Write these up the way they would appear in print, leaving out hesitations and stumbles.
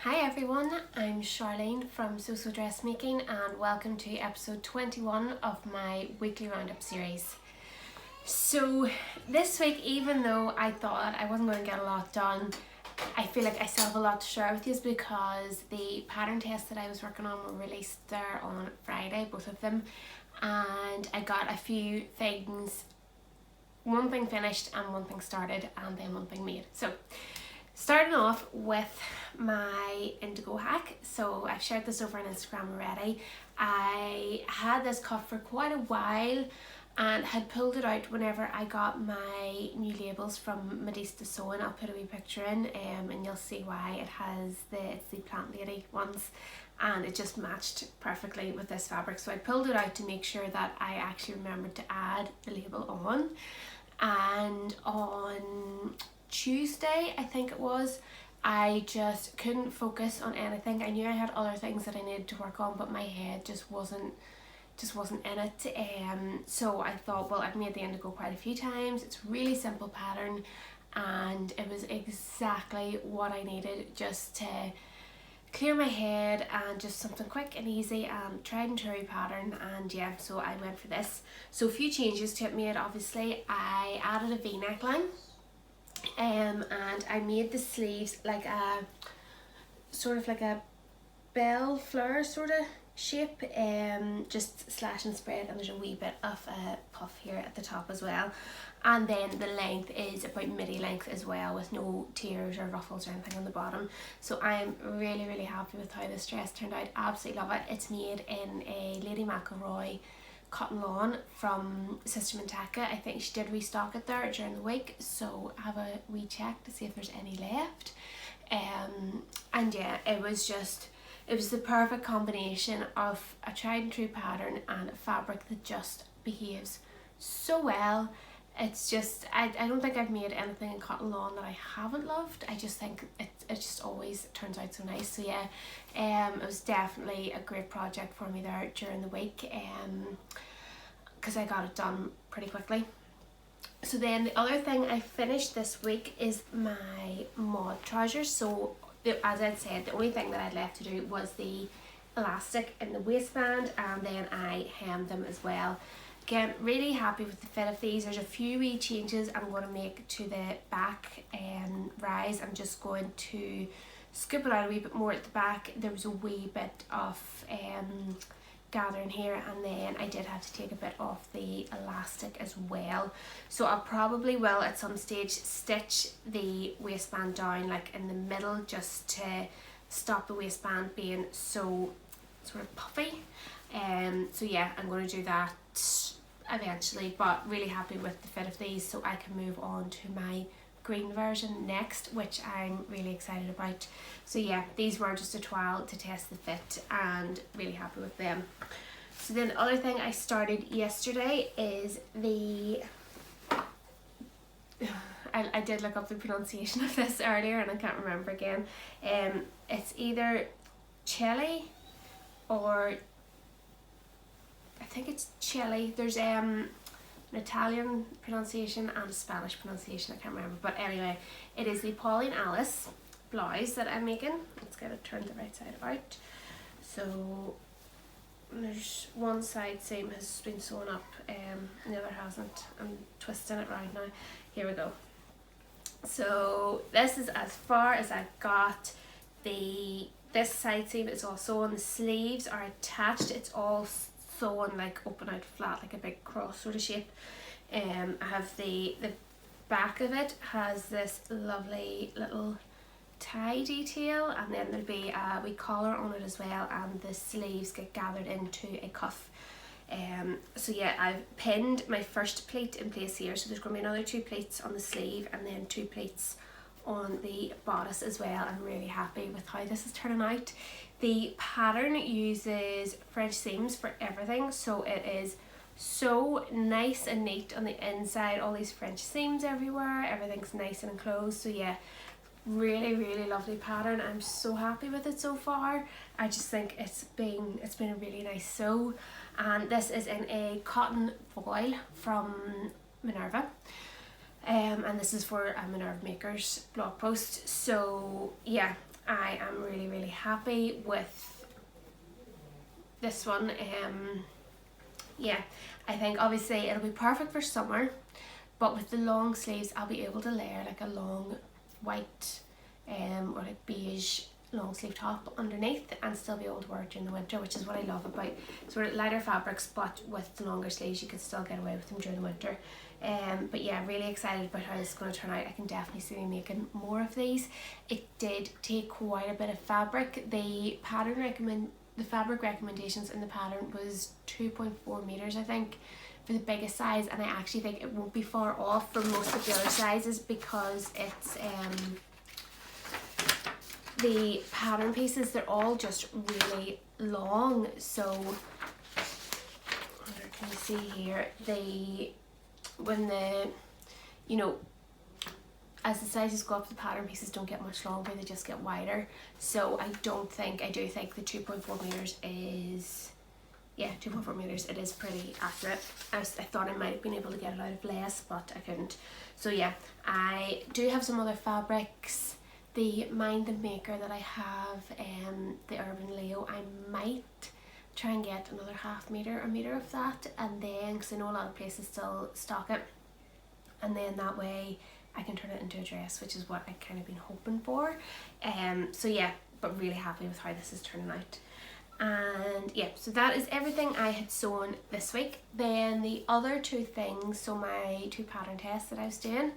Hi everyone, I'm Sharlene from So Dressmaking and welcome to episode 21 of my weekly roundup series. So this week, even though I thought I wasn't going to get a lot done, I feel like I still have a lot to share with you because the pattern tests that I was working on were released there on Friday, both of them, and I got a few things, one thing finished and one thing started and then one thing made. So starting off with my Indigo hack. So I've shared this over on Instagram already. I had this cuff for quite a while and had pulled it out whenever I got my new labels from Modista Sewing. I'll put a wee picture in and you'll see why. It's the Plant Lady ones and it just matched perfectly with this fabric. So I pulled it out to make sure that I actually remembered to add the label on. And on Tuesday, I think it was, I just couldn't focus on anything. I knew I had other things that I needed to work on, but my head just wasn't in it. So I thought, well, I've made the Indigo quite a few times. It's a really simple pattern and it was exactly what I needed just to clear my head and just something quick and easy and tried and true pattern. And yeah, so I went for this. So a few changes to it made. Obviously I added a V neckline and I made the sleeves like a sort of like a bell flower sort of shape, just slash and spread, and there's a wee bit of a puff here at the top as well. And then the length is about midi length as well, with no tears or ruffles or anything on the bottom. So I'm really happy with how this dress turned out. Absolutely love it. It's made in a Lady McElroy cotton lawn from Sister Mintaka. I think she did restock it there during the week, so have a wee check to see if there's any left. And yeah, it was the perfect combination of a tried and true pattern and a fabric that just behaves so well. It's just, I don't think I've made anything in cotton lawn that I haven't loved. I just think it just always turns out so nice. So yeah, it was definitely a great project for me there during the week, because I got it done pretty quickly. So then the other thing I finished this week is my mod trousers. So as I'd said, the only thing that I'd left to do was the elastic in the waistband, and then I hemmed them as well. Again, really happy with the fit of these. There's a few wee changes I'm going to make to the back rise. I'm just going to scoop it out a wee bit more at the back. There was a wee bit of gathering here, and then I did have to take a bit off the elastic as well. So I'll probably will at some stage stitch the waistband down like in the middle, just to stop the waistband being so sort of puffy. So yeah, I'm going to do that eventually, but really happy with the fit of these, so I can move on to my green version next, which I'm really excited about. So yeah, these were just a trial to test the fit and really happy with them. So then the other thing I started yesterday is I did look up the pronunciation of this earlier and I can't remember again. It's either chili or I think it's chili. There's an Italian pronunciation and a Spanish pronunciation, I can't remember, but anyway, it is the Pauline Alice blouse that I'm making. Let's get it turned the right side out. So there's one side seam has been sewn up, the other hasn't. I'm twisting it right now. Here we go. So this is as far as I've got. This side seam is also on, the sleeves are attached, it's all sewn like open out flat, like a big cross sort of shape. I have the back of it has this lovely little tie detail, and then there'll be a wee collar on it as well, and the sleeves get gathered into a cuff. So yeah, I've pinned my first pleat in place here, so there's going to be another 2 pleats on the sleeve and then 2 pleats on the bodice as well. I'm really happy with how this is turning out. The pattern uses French seams for everything, so it is so nice and neat on the inside, all these French seams everywhere, everything's nice and enclosed. So yeah, really lovely pattern. I'm so happy with it so far. I just think it's been a really nice sew, and this is in a cotton voile from Minerva. And this is for a Minerva Makers blog post. So yeah, I am really happy with this one. Yeah, I think obviously it'll be perfect for summer, but with the long sleeves I'll be able to layer like a long white or like beige long sleeve top underneath and still be able to wear it during the winter, which is what I love about sort of lighter fabrics, but with the longer sleeves you could still get away with them during the winter. But yeah, really excited about how this is going to turn out. I can definitely see me making more of these. It did take quite a bit of fabric. The fabric recommendations in the pattern was 2.4 meters, I think, for the biggest size, and I actually think it won't be far off for most of the other sizes because it's the pattern pieces, they're all just really long. So can you see here, as the sizes go up, the pattern pieces don't get much longer, they just get wider. So I do think the 2.4 meters is, 2.4 meters, it is pretty accurate. I thought I might have been able to get it out of less, but I couldn't. So yeah, I do have some other fabrics. The Mind the Maker that I have, the Urban Leo, I might try and get another half meter, a meter of that, and then, because I know a lot of places still stock it, and then that way I can turn it into a dress, which is what I've kind of been hoping for. So yeah, but really happy with how this is turning out. And yeah, so that is everything I had sewn this week. Then the other two things, so my two pattern tests that I was doing,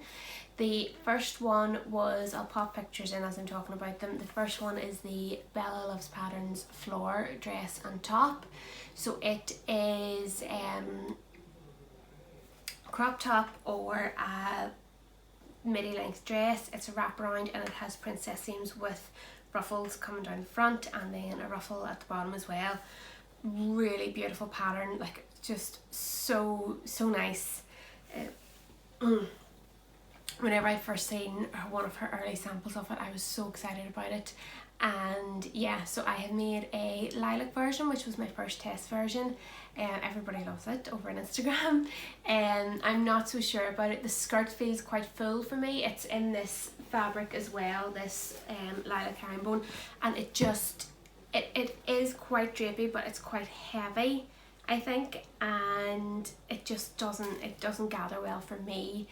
the first one was, I'll pop pictures in as I'm talking about them. The first one is the Bella Loves Patterns Flor dress and top. So it is crop top or a midi length dress. It's a wraparound and it has princess seams with ruffles coming down the front and then a ruffle at the bottom as well. Really beautiful pattern, like just so nice. Whenever I first seen one of her early samples of it, I was so excited about it. And yeah, so I have made a lilac version, which was my first test version. Everybody loves it over on Instagram. I'm not so sure about it. The skirt feels quite full for me. It's in this fabric as well, this Lilac Herringbone, and it is quite drapey, but it's quite heavy, I think, and it just doesn't gather well for me.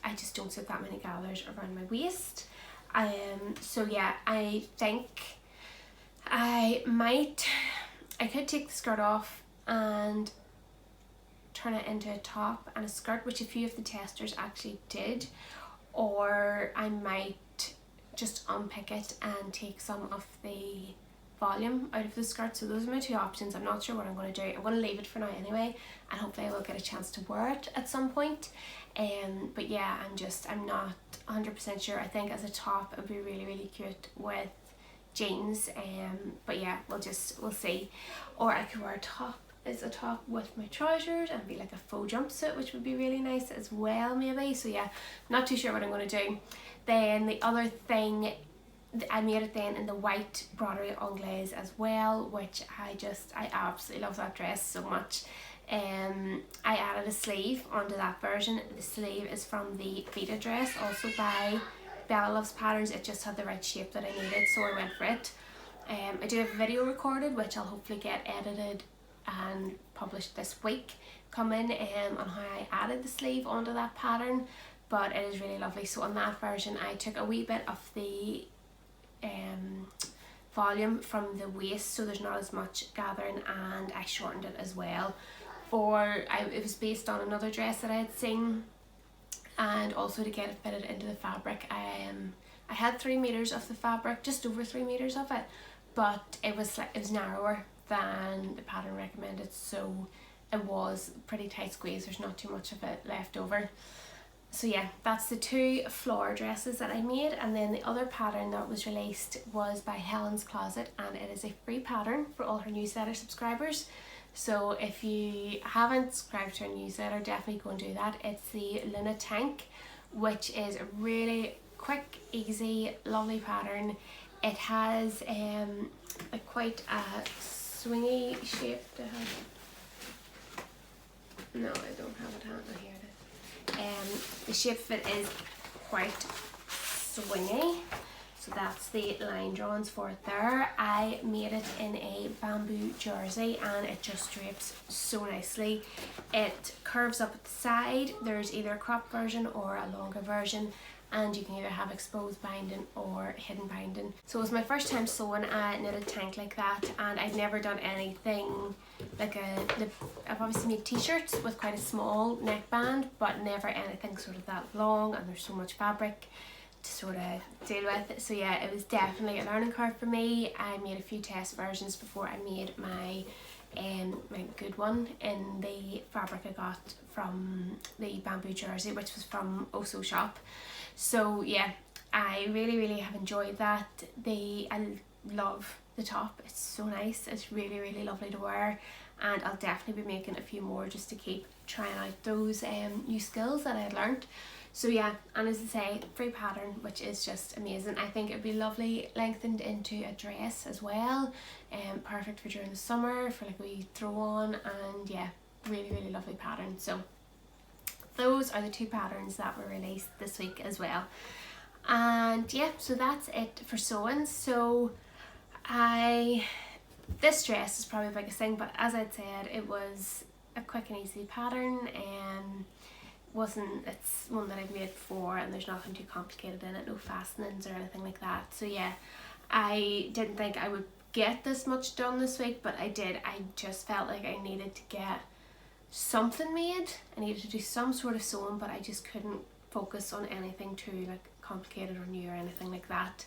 I just don't sit that many gathers around my waist. So yeah, I think I could take the skirt off and turn it into a top and a skirt, which a few of the testers actually did, or I might just unpick it and take some of the volume out of the skirt. So those are my two options. I'm not sure what I'm going to do. I'm going to leave it for now anyway, and hopefully I will get a chance to wear it at some point. But yeah, I'm not 100% sure. I think as a top it would be really cute with jeans. But yeah, we'll see. Or I could wear a top with my trousers and be like a faux jumpsuit, which would be really nice as well, maybe. So yeah, not too sure what I'm going to do. Then the other thing, I made it then in the white broderie anglaise as well, which I absolutely love that dress so much. I added a sleeve onto that version. The sleeve is from the Vita dress, also by Bella Loves Patterns. It just had the right shape that I needed, so I went for it. I do have a video recorded, which I'll hopefully get edited and published this week, coming on how I added the sleeve onto that pattern, but it is really lovely. So on that version I took a wee bit of the volume from the waist, so there's not as much gathering, and I shortened it as well. It was based on another dress that I had seen, and also to get it fitted into the fabric, I had 3 meters of the fabric, just over 3 meters of it, but it was narrower than the pattern recommended, so it was pretty tight squeeze. There's not too much of it left over. So yeah, that's the 2 Flor dresses that I made. And then the other pattern that was released was by Helens Closet, and it is a free pattern for all her newsletter subscribers. So if you haven't subscribed to her newsletter, definitely go and do that. It's the Luna Tank, which is a really quick, easy, lovely pattern. It has quite a swingy shape to have. No, I don't have it on here. The shape of it is quite swingy, So that's the line drawings for it there. I made it in a bamboo jersey and it just drapes so nicely. It curves up at the side. There's either a crop version or a longer version, and you can either have exposed binding or hidden binding. So it was my first time sewing a knitted tank like that, and I'd never done anything like I've obviously made t-shirts with quite a small neckband, but never anything sort of that long, and there's so much fabric to sort of deal with. So yeah, it was definitely a learning curve for me. I made a few test versions before I made my my good one in the fabric I got from the bamboo jersey, which was from Oso Shop. So yeah, I really have enjoyed that. I love the top, it's so nice, it's really lovely to wear, and I'll definitely be making a few more just to keep trying out those new skills that I had learned. So yeah, and as I say, free pattern, which is just amazing. I think it'd be lovely lengthened into a dress as well, perfect for during the summer, for like we throw on, and yeah, really lovely pattern. So those are the two patterns that were released this week as well. And yeah, so that's it for sewing. So this dress is probably the biggest thing, but as I'd said, it was a quick and easy pattern, and it's one that I've made before, and there's nothing too complicated in it, no fastenings or anything like that. So yeah, I didn't think I would get this much done this week, but I did. I just felt like I needed to get something made. I needed to do some sort of sewing, but I just couldn't focus on anything too like complicated or new or anything like that.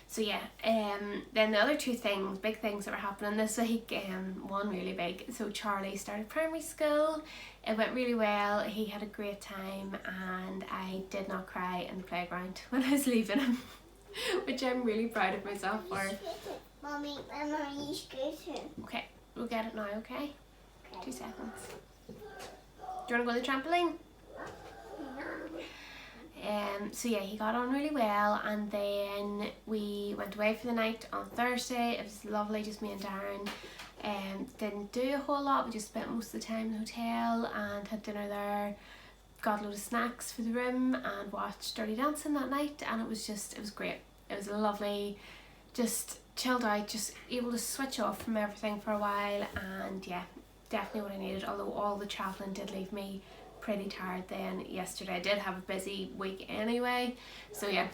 So yeah, then the other two big things that were happening this week, one really big. So Charlie started primary school. It went really well. He had a great time, and I did not cry in the playground when I was leaving him, which I'm really proud of myself for. Mommy, I'm on your scooter. Okay, we'll get it now, okay? 2 seconds. Do you want to go to the trampoline? So yeah, he got on really well, and then we went away for the night on Thursday. It was lovely, just me and Darren. Didn't do a whole lot. We just spent most of the time in the hotel and had dinner there, got a load of snacks for the room, and watched Dirty Dancing that night, and it was great. It was lovely, just chilled out, just able to switch off from everything for a while, and yeah, definitely what I needed, although all the travelling did leave me pretty tired then yesterday. I did have a busy week anyway, so yeah,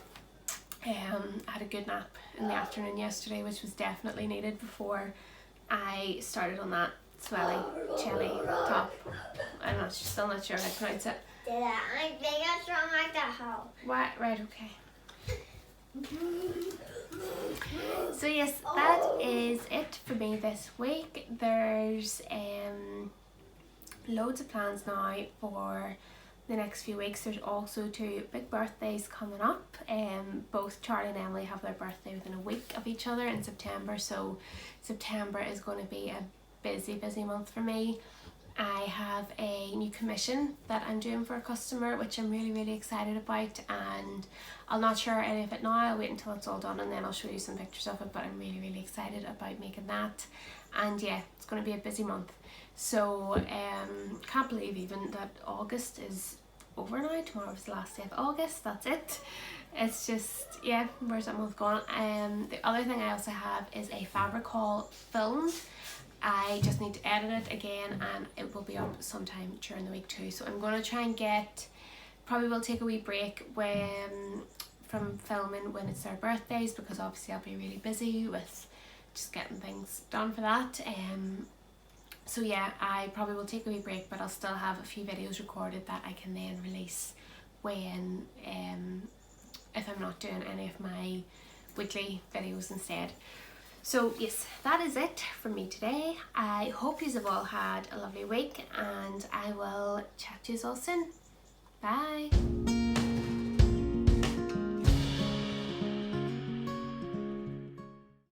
I had a good nap in the afternoon yesterday, which was definitely needed before I started on that swelly, chilly top. Still not sure how to pronounce it. I'm big and strong like that hoe. Right, okay. So yes, that is it for me this week. There's loads of plans now for the next few weeks. There's also 2 big birthdays coming up. Both Charlie and Emily have their birthday within a week of each other in September, so September is going to be a busy month for me. I have a new commission that I'm doing for a customer, which I'm really excited about, and I'm not sure any of it now. I'll wait until it's all done and then I'll show you some pictures of it, but I'm really excited about making that. And yeah, it's going to be a busy month. So can't believe even that August is over now. Tomorrow is the last day of August. That's it. It's just, yeah, where's that month gone? The other thing I also have is a fabric haul filmed. I just need to edit it again, and it will be up sometime during the week too. So I'm going to try and probably will take a wee break from filming when it's their birthdays, because obviously I'll be really busy with just getting things done for that. So yeah, I probably will take a wee break, but I'll still have a few videos recorded that I can then release when if I'm not doing any of my weekly videos instead. So yes, that is it from me today. I hope you have all had a lovely week, and I will chat to you all soon. Bye.